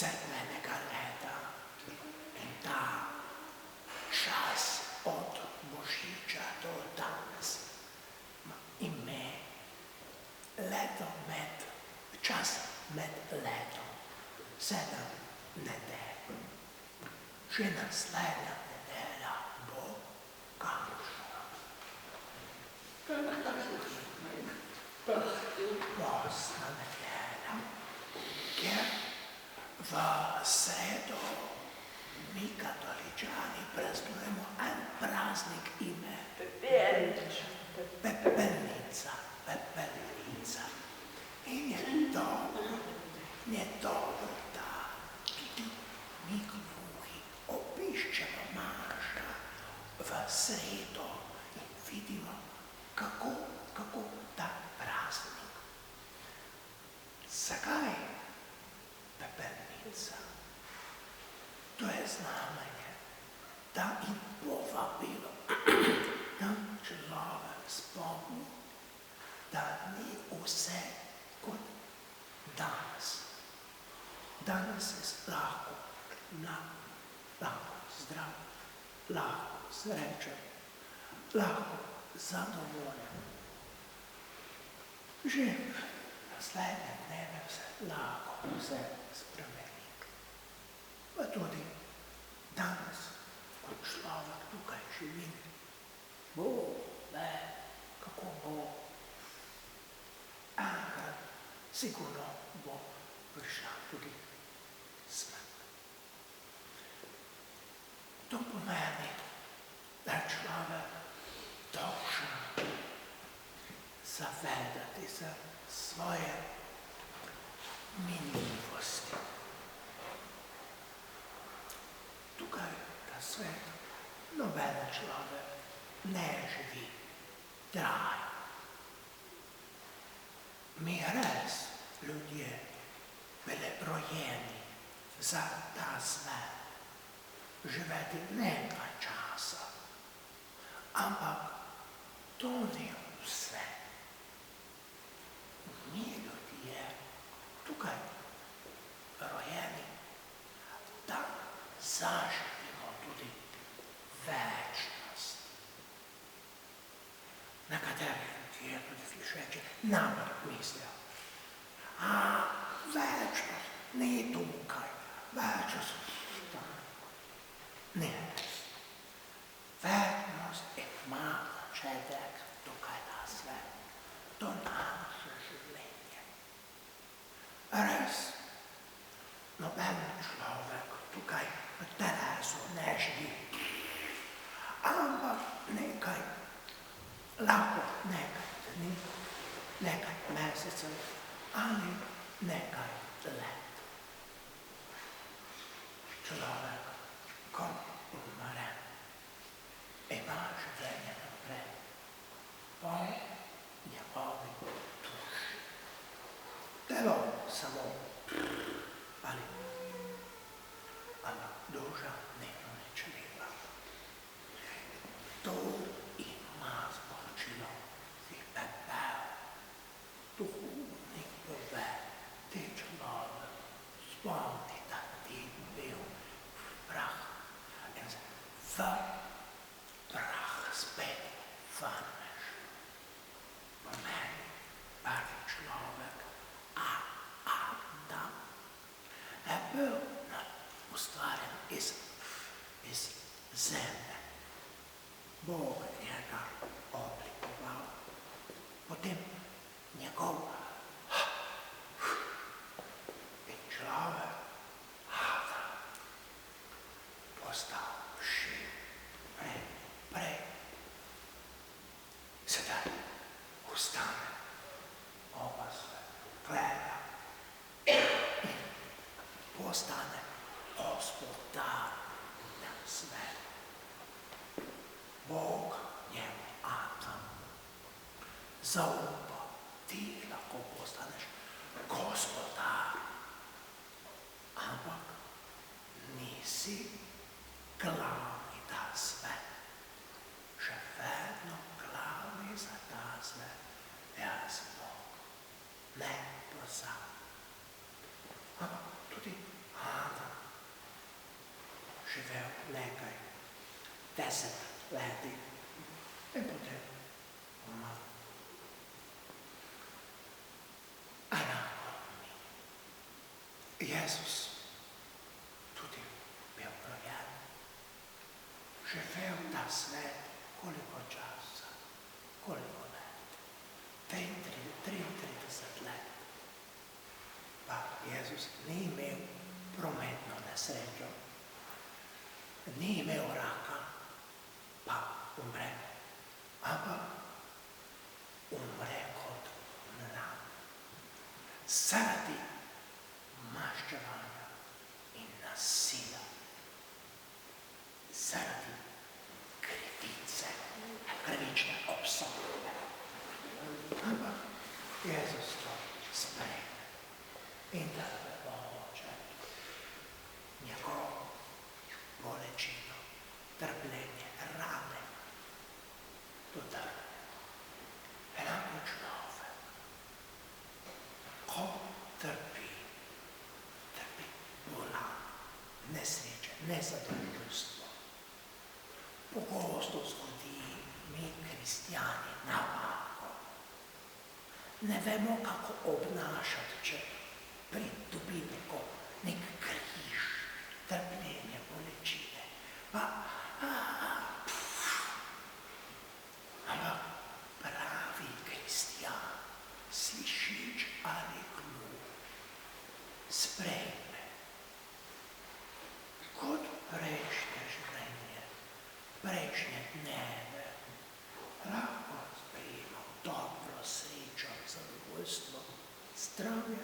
crkvenega leta in ta čas od Božiča do danes ima ime čas med letom, 7 nedelj. Že naslednja nedelja bo kakšna. Bosna nedelja, kjer v sredo mi katoličani praznujemo en praznik ime Pepelnica. In je dobro, da tudi mi gluhi obiščemo Maša v sredo in vidimo, kako ta praznik. Zakaj pepelnica? To je znamenje, da in povabilo, da človek spomni, da ni vse kot danes. Danes je lahko zdrav, lahko srečen, lahko zadovoljen. Že naslednje dneve lahko vse spremeni. Pa tudi danes, kot človek tukaj živi, bo, kako bo. Enkrat sigurno bo prišla tudi smrt. To pomeni, da je človek dolžan zavedati se svoje minljivosti. Tukaj na svetu noben človek ne živi trajno. Mi res, ljudje, bili rojeni za ta svet, živeti nekaj časa. Ampak to ni vse. Mi ljudje, tukaj rojeni, da zaživimo tudi večnost. Nekateri ljudje tudi slišeči namreč mislijo, večnost ni tukaj, večnost ne. Večnost ima začetek tukaj na svet, to naše življenje. Res, noben človek tukaj v telesu ne živi, ampak nekaj, lahko nekaj dni, nekaj mesecev ali nekaj let. Človek, ko umre, ima življenje naprej, po njegovi duši. Telo samo ali duša nekaj ne čeva. To ima sporočilo si pepel. Duhovnik pove, ti človek spomni, da ti bil prah in se v prah spet vrneš. Pomeni prvi človek, Adam, je bil ustvarjen iz zemlje. Bog njega oblikoval, potem njegov in človek Adam postal živ prej. Sedaj ustane, oba se gleda in postane gospodar na svetu. Bog njemu Adam zaupa, ti lahko postaneš gospodar, ampak nisi glavni ta svet. Še vedno glavni za ta svet je Bog, ne pozabi. Ampak tudi 10 leti. In potem umrl. Enako mi. Jezus tudi bil rojen. Živel ta svet koliko časa, koliko let. 33 let. Pa Jezus ni imel prometno nesrečo, ni imel raka, pa umre. Ampak umre kot mlad. Zaradi maščevanja in nasilja. Zaradi krivice, krivične obsodbe. Ampak Jezus to sprejme in da pomoče njegovo bolečino, trpljenje, rane, dotrne. Enako človek, ko trpi bolan, nesreče, nezadovoljstvo. Pogosto zgodi mi kristjani napako. Ne vemo, kako obnašati, če pridobi nek križ, trpljenje, bolečine. Ampak pravi kristjan, slišič ali gluh, sprejme kot prejšnje življenje, prejšnje dneve, lahko sprejemam dobro, srečo, zadovoljstvo, zdravje,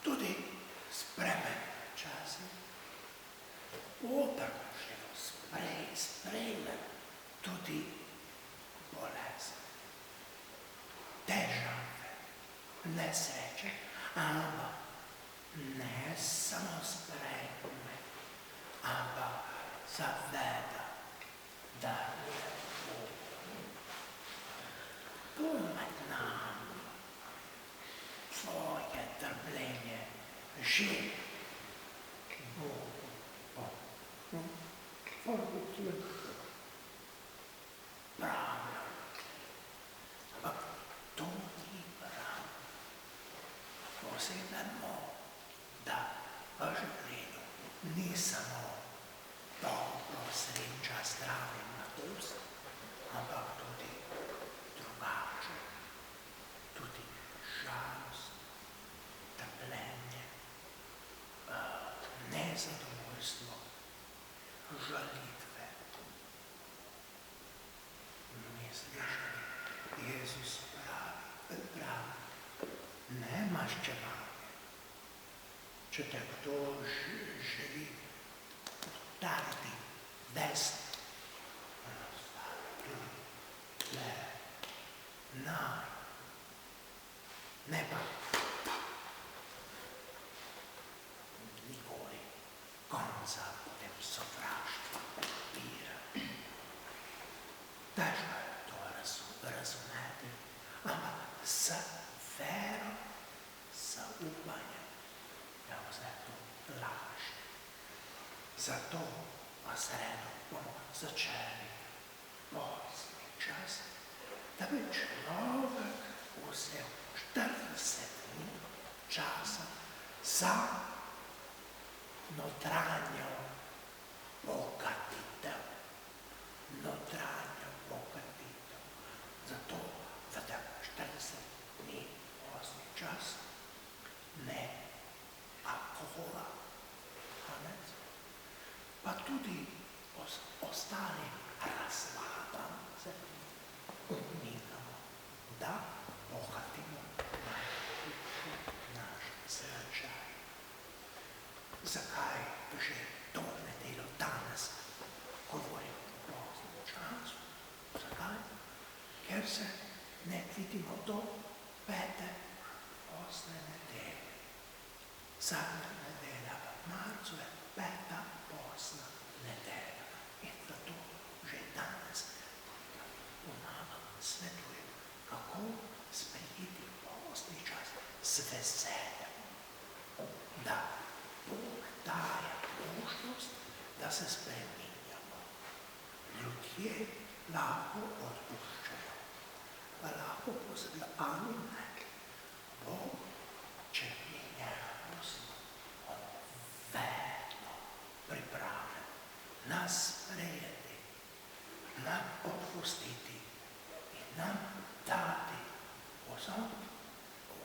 tudi spremenjene čase, otrkošljivo sprejme tudi bolezen, težave, nesreče, ampak ne samo sprejme, ampak zaveda, da je Bog med nami, tvoje trpljenje že pravno. Ampak to ni prav. Vsi vemo, da v življenju ni samo dobro, sreča, zdravje, mladost, ampak tudi drugače, tudi žalost, trpljenje, nezadovoljstvo, žalitve. Mi slišali, Jezus pravi, ne maščevanje. Če te kdo želi udariti desno, ne pa nikoli konca potem sovraštva odpira. Težko je to razumeti, ampak z vero, z upanjem, je vse to lažje. Zato v sredo bomo začeli pozni čas, da bi človek vzel 40 dni časa za notranjo bogatitev. Notranjo bogatitev. Zato v tem 40 dni pozni čas ne alkohola, pa tudi ostalim razvadam se umikamo, da bogatimo naš značaj. Zakaj že to nedeljo danes govorim o poznem času? Zakaj? Ker se ne vidimo do 5. pozne nedelje. Zadnja nedelja v marcu je 5. pozna nedelja. In zato že danes pomagam, svetujem, kako sprejeti pozni čas z veseljem, da Bog daje možnost, da se spremeni ljudje lahko odpuščajo. Pa lahko posebljani ne. Bog, če mi njega prosimo, on vedno pripravljen nas sprejeti, nam odpustiti in nam dati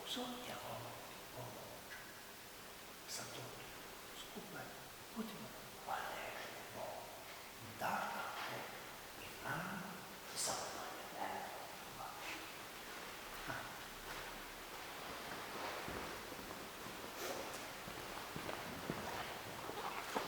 vso njegovo pomoč. Zato skupaj budimo